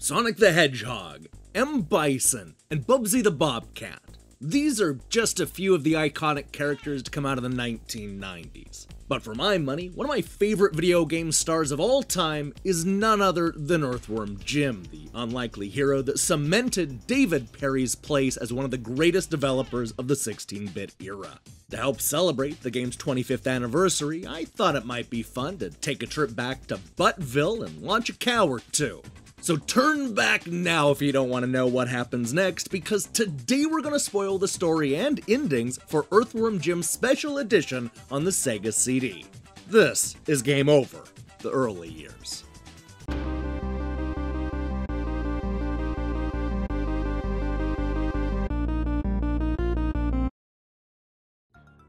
Sonic the Hedgehog, Bison, and Bubsy the Bobcat. These are just a few of the iconic characters to come out of the 1990s. But for my money, one of my favorite video game stars of all time is none other than Earthworm Jim, the unlikely hero that cemented David Perry's place as one of the greatest developers of the 16-bit era. To help celebrate the game's 25th anniversary, I thought it might be fun to take a trip back to Buttville and launch a cow or two. So turn back now if you don't want to know what happens next, because today we're going to spoil the story and endings for Earthworm Jim's Special Edition on the Sega CD. This is Game Over, the early years.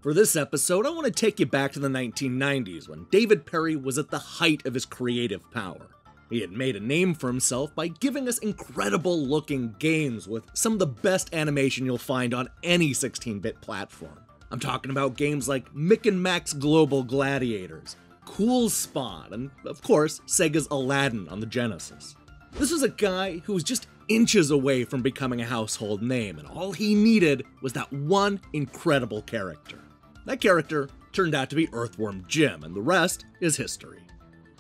For this episode, I want to take you back to the 1990s when David Perry was at the height of his creative power. He had made a name for himself by giving us incredible looking games with some of the best animation you'll find on any 16-bit platform. I'm talking about games like Mick and Mac's Global Gladiators, Cool Spot, and of course, Sega's Aladdin on the Genesis. This was a guy who was just inches away from becoming a household name, and all he needed was that one incredible character. That character turned out to be Earthworm Jim, and the rest is history.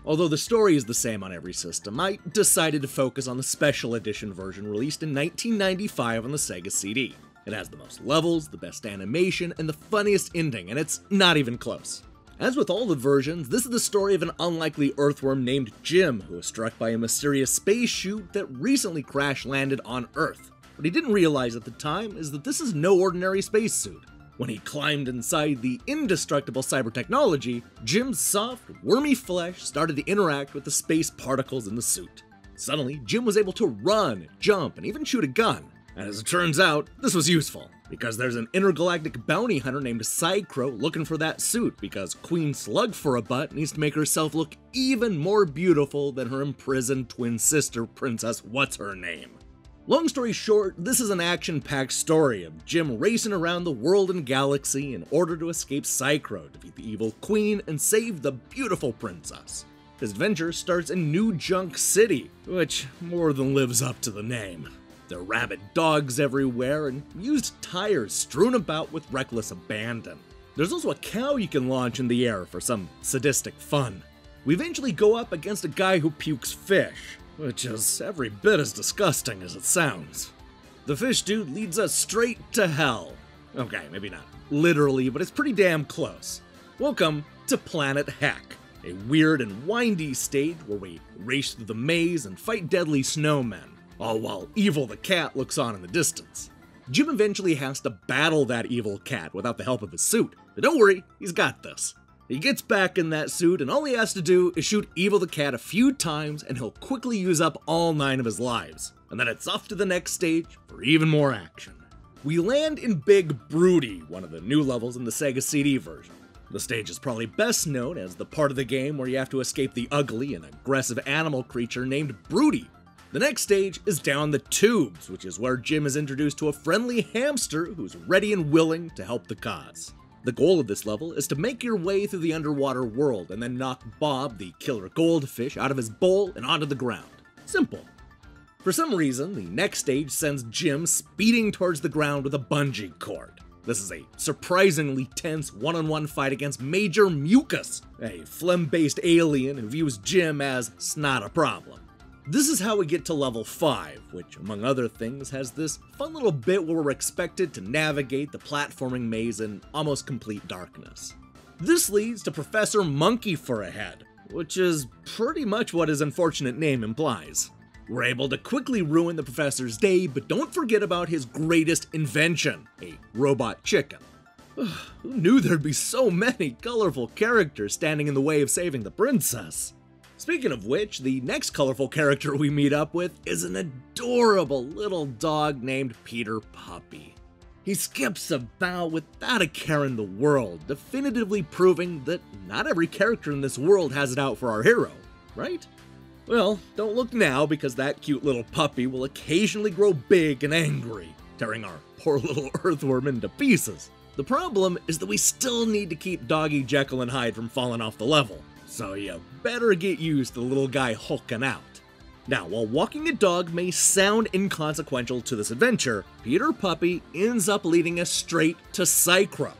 Although the story is the same on every system, I decided to focus on the Special Edition version released in 1995 on the Sega CD. It has the most levels, the best animation, and the funniest ending, and it's not even close. As with all the versions, this is the story of an unlikely earthworm named Jim who was struck by a mysterious space chute that recently crash-landed on Earth. What he didn't realize at the time is that this is no ordinary spacesuit. When he climbed inside the indestructible cyber technology, Jim's soft, wormy flesh started to interact with the space particles in the suit. Suddenly, Jim was able to run, jump, and even shoot a gun. And as it turns out, this was useful, because there's an intergalactic bounty hunter named Sidecrow looking for that suit because Queen Slugforabutt needs to make herself look even more beautiful than her imprisoned twin sister, Princess What's-Her-Name. Long story short, this is an action-packed story of Jim racing around the world and galaxy in order to escape Sidecrow, defeat the evil queen, and save the beautiful princess. His adventure starts in New Junk City, which more than lives up to the name. There are rabid dogs everywhere and used tires strewn about with reckless abandon. There's also a cow you can launch in the air for some sadistic fun. We eventually go up against a guy who pukes fish, which is every bit as disgusting as it sounds. The fish dude leads us straight to hell. Okay, maybe not literally, but it's pretty damn close. Welcome to Planet Heck, a weird and windy stage where we race through the maze and fight deadly snowmen, all while Evil the Cat looks on in the distance. Jim eventually has to battle that evil cat without the help of his suit, but don't worry, he's got this. He gets back in that suit, and all he has to do is shoot Evil the Cat a few times, and he'll quickly use up all 9 of his lives. And then it's off to the next stage for even more action. We land in Big Broody, one of the new levels in the Sega CD version. The stage is probably best known as the part of the game where you have to escape the ugly and aggressive animal creature named Broody. The next stage is Down the Tubes, which is where Jim is introduced to a friendly hamster who's ready and willing to help the cause. The goal of this level is to make your way through the underwater world and then knock Bob, the killer goldfish, out of his bowl and onto the ground. Simple. For some reason, the next stage sends Jim speeding towards the ground with a bungee cord. This is a surprisingly tense one-on-one fight against Major Mucus, a phlegm-based alien who views Jim as not a problem. This is how we get to level 5, which, among other things, has this fun little bit where we're expected to navigate the platforming maze in almost complete darkness. This leads to Professor Monkey for a Head, which is pretty much what his unfortunate name implies. We're able to quickly ruin the professor's day, but don't forget about his greatest invention, a robot chicken. Who knew there'd be so many colorful characters standing in the way of saving the princess? Speaking of which, the next colorful character we meet up with is an adorable little dog named Peter Puppy. He skips about without a care in the world, definitively proving that not every character in this world has it out for our hero, right? Well, don't look now, because that cute little puppy will occasionally grow big and angry, tearing our poor little earthworm into pieces. The problem is that we still need to keep Doggy Jekyll and Hyde from falling off the level, so you better get used to the little guy hulking out. Now, while walking a dog may sound inconsequential to this adventure, Peter Puppy ends up leading us straight to Psychro.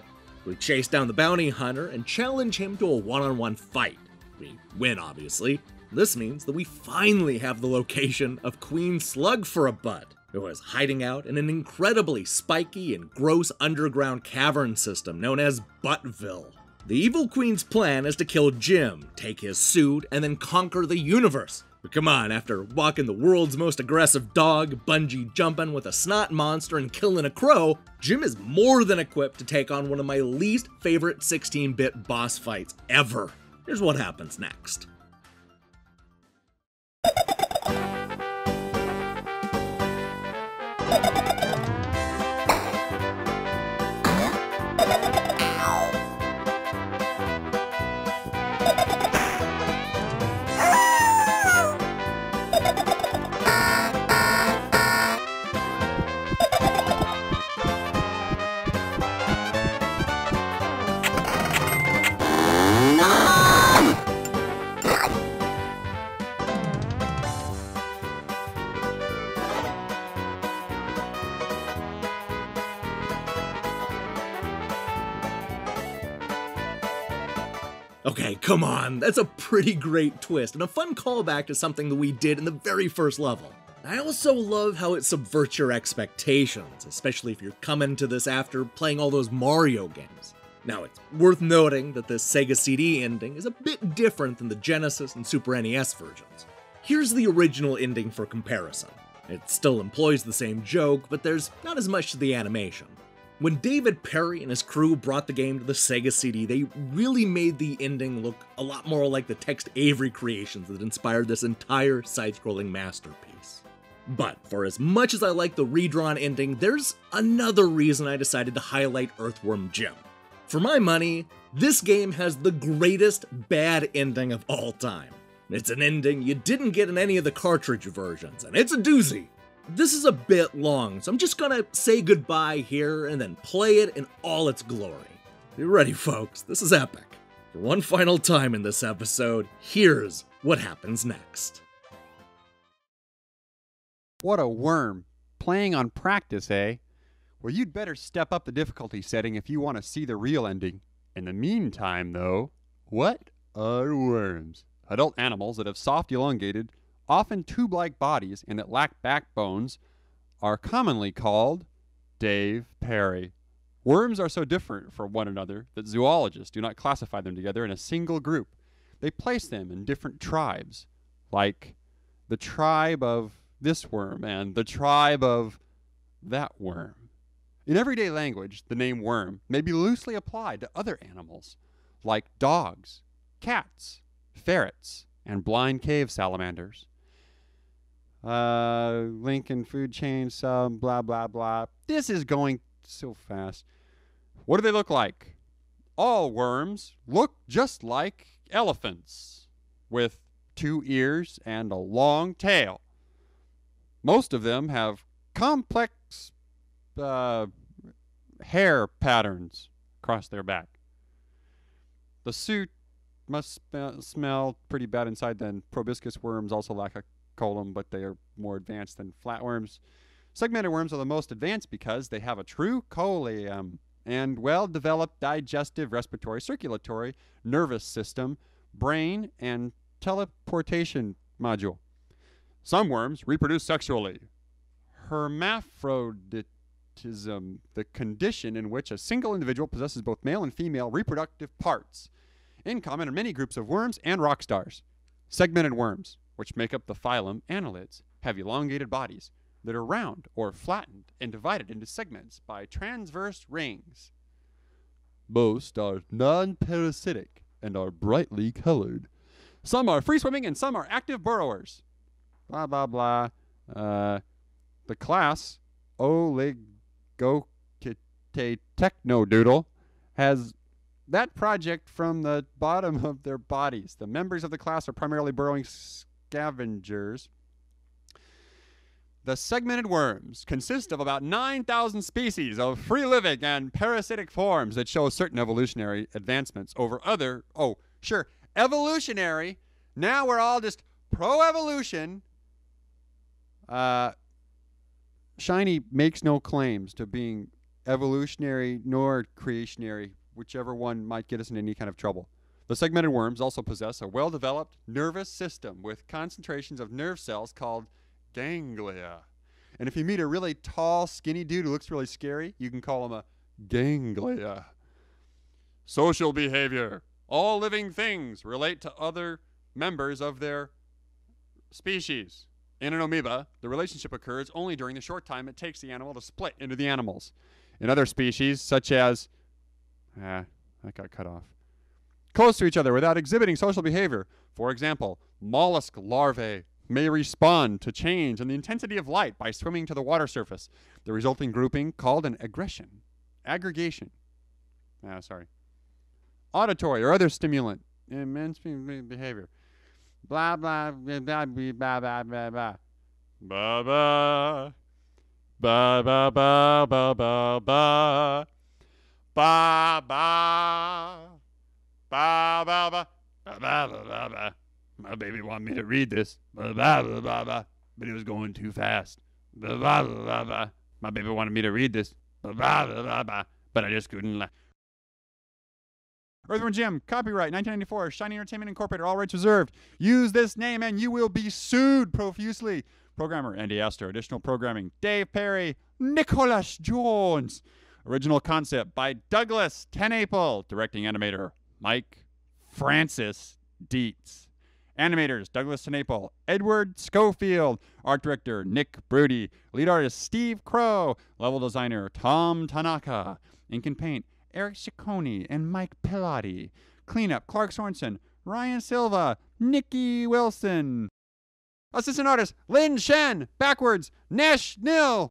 We chase down the bounty hunter and challenge him to a one-on-one fight. We win, obviously. This means that we finally have the location of Queen Slug for a butt, who is hiding out in an incredibly spiky and gross underground cavern system known as Buttville. The evil queen's plan is to kill Jim, take his suit, and then conquer the universe. But come on, after walking the world's most aggressive dog, bungee jumping with a snot monster, and killing a crow, Jim is more than equipped to take on one of my least favorite 16-bit boss fights ever. Here's what happens next. Okay, come on, that's a pretty great twist and a fun callback to something that we did in the very first level. I also love how it subverts your expectations, especially if you're coming to this after playing all those Mario games. Now, it's worth noting that this Sega CD ending is a bit different than the Genesis and Super NES versions. Here's the original ending for comparison. It still employs the same joke, but there's not as much to the animation. When David Perry and his crew brought the game to the Sega CD, they really made the ending look a lot more like the Tex Avery creations that inspired this entire side-scrolling masterpiece. But for as much as I like the redrawn ending, there's another reason I decided to highlight Earthworm Jim. For my money, this game has the greatest bad ending of all time. It's an ending you didn't get in any of the cartridge versions, and it's a doozy. This is a bit long, so I'm just gonna say goodbye here and then play it in all its glory. You ready, folks? This is epic. For one final time in this episode, here's what happens next. What a worm. Playing on practice, eh? Well, you'd better step up the difficulty setting if you want to see the real ending. In the meantime, though, what are worms? Adult animals that have soft, elongated, often tube-like bodies and that lack backbones are commonly called Dave Perry. Worms are so different from one another that zoologists do not classify them together in a single group. They place them in different tribes, like the tribe of this worm and the tribe of that worm. In everyday language, the name worm may be loosely applied to other animals, like dogs, cats, ferrets, and blind cave salamanders. Lincoln food chain, some blah, blah, blah. This is going so fast. What do they look like? All worms look just like elephants, with 2 ears and a long tail. Most of them have complex hair patterns across their back. The suit must smell pretty bad inside. Then proboscis worms also lack a colon, but they are more advanced than flatworms. Segmented worms are the most advanced because they have a true coelom and well-developed digestive, respiratory, circulatory, nervous system, brain, and teleportation module. Some worms reproduce sexually. Hermaphroditism, the condition in which a single individual possesses both male and female reproductive parts, in common in many groups of worms and rock stars. Segmented worms, which make up the phylum Annelids, have elongated bodies that are round or flattened and divided into segments by transverse rings. Most are non-parasitic and are brightly colored. Some are free-swimming and some are active burrowers. Blah, blah, blah. The class Oligochetechnodoodle has that project from the bottom of their bodies. The members of the class are primarily burrowing scavengers. The segmented worms consist of about 9,000 species of free-living and parasitic forms that show certain evolutionary advancements over other... Oh, sure, evolutionary. Now we're all just pro-evolution. Shiny makes no claims to being evolutionary nor creationary, whichever one might get us in any kind of trouble. The segmented worms also possess a well-developed nervous system with concentrations of nerve cells called ganglia. And if you meet a really tall, skinny dude who looks really scary, you can call him a ganglia. Social behavior. All living things relate to other members of their species. In an amoeba, the relationship occurs only during the short time it takes the animal to split into the animals. In other species, such as... that got cut off. Close to each other without exhibiting social behavior. For example, mollusk larvae may respond to change in the intensity of light by swimming to the water surface. The resulting grouping, called an aggregation. Auditory or other stimulant. Immense behavior. Blah, blah, blah, blah, blah, blah, blah, blah. Ba, ba. Ba, ba, ba, ba, ba, ba. Ba, ba. Ba, ba, ba. Ba, ba, ba, ba. My baby wanted me to read this. Ba, ba, ba, ba, ba. But it was going too fast. Ba, ba, ba, ba, ba. My baby wanted me to read this. Ba, ba, ba, ba, ba. But I just couldn't. Earthworm Jim, copyright 1994, Shiny Entertainment Incorporated, all rights reserved. Use this name and you will be sued profusely. Programmer, Andy Astor. Additional programming, Dave Perry, Nicholas Jones. Original concept by Douglas Tenaple. Directing animator, Mike Francis Dietz. Animators, Douglas Tenaple, Edward Schofield. Art director, Nick Brody. Lead artist, Steve Crow. Level designer, Tom Tanaka. Ink and paint, Eric Ciccone and Mike Pilati. Cleanup, Clark Sorensen, Ryan Silva, Nikki Wilson. Assistant artist, Lin Shen, backwards, Nesh Nil.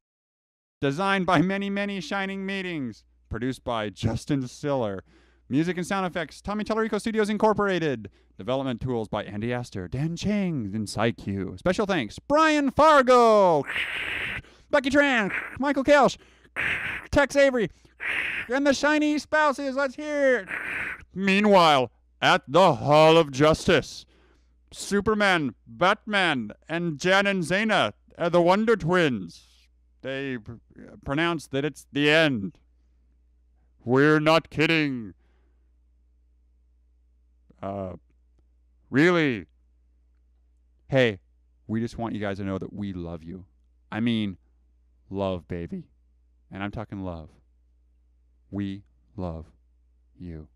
Designed by Many Shining Meetings. Produced by Justin Siller. Music and sound effects, Tommy Tellerico Studios Incorporated. Development tools by Andy Astor, Dan Chang, and PsyQ. Special thanks, Brian Fargo, Bucky Tran, Michael Kelsch, Tex Avery, and the Shiny spouses. Let's hear it. Meanwhile, at the Hall of Justice, Superman, Batman, and Jan and Zena are the Wonder Twins. They pronounce that it's the end. We're not kidding. Really? Hey, we just want you guys to know that we love you. I mean, love, baby. And I'm talking love. We love you.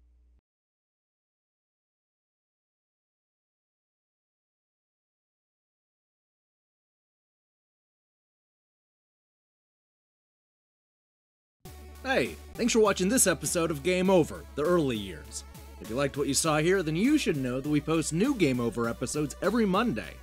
Hey, thanks for watching this episode of Game Over, the early years. If you liked what you saw here, then you should know that we post new Game Over episodes every Monday.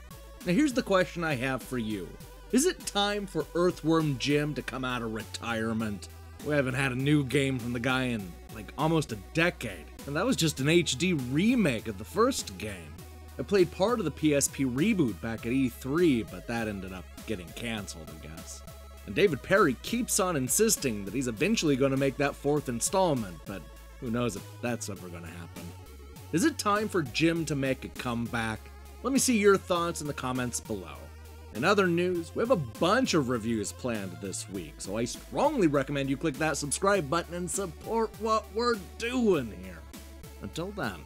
Now here's the question I have for you. Is it time for Earthworm Jim to come out of retirement? We haven't had a new game from the guy in, like, almost a decade, and that was just an HD remake of the first game. I played part of the PSP reboot back at E3, but that ended up getting cancelled, I guess. And David Perry keeps on insisting that he's eventually going to make that fourth installment, but who knows if that's ever going to happen. Is it time for Jim to make a comeback? Let me see your thoughts in the comments below. In other news, we have a bunch of reviews planned this week, so I strongly recommend you click that subscribe button and support what we're doing here. Until then.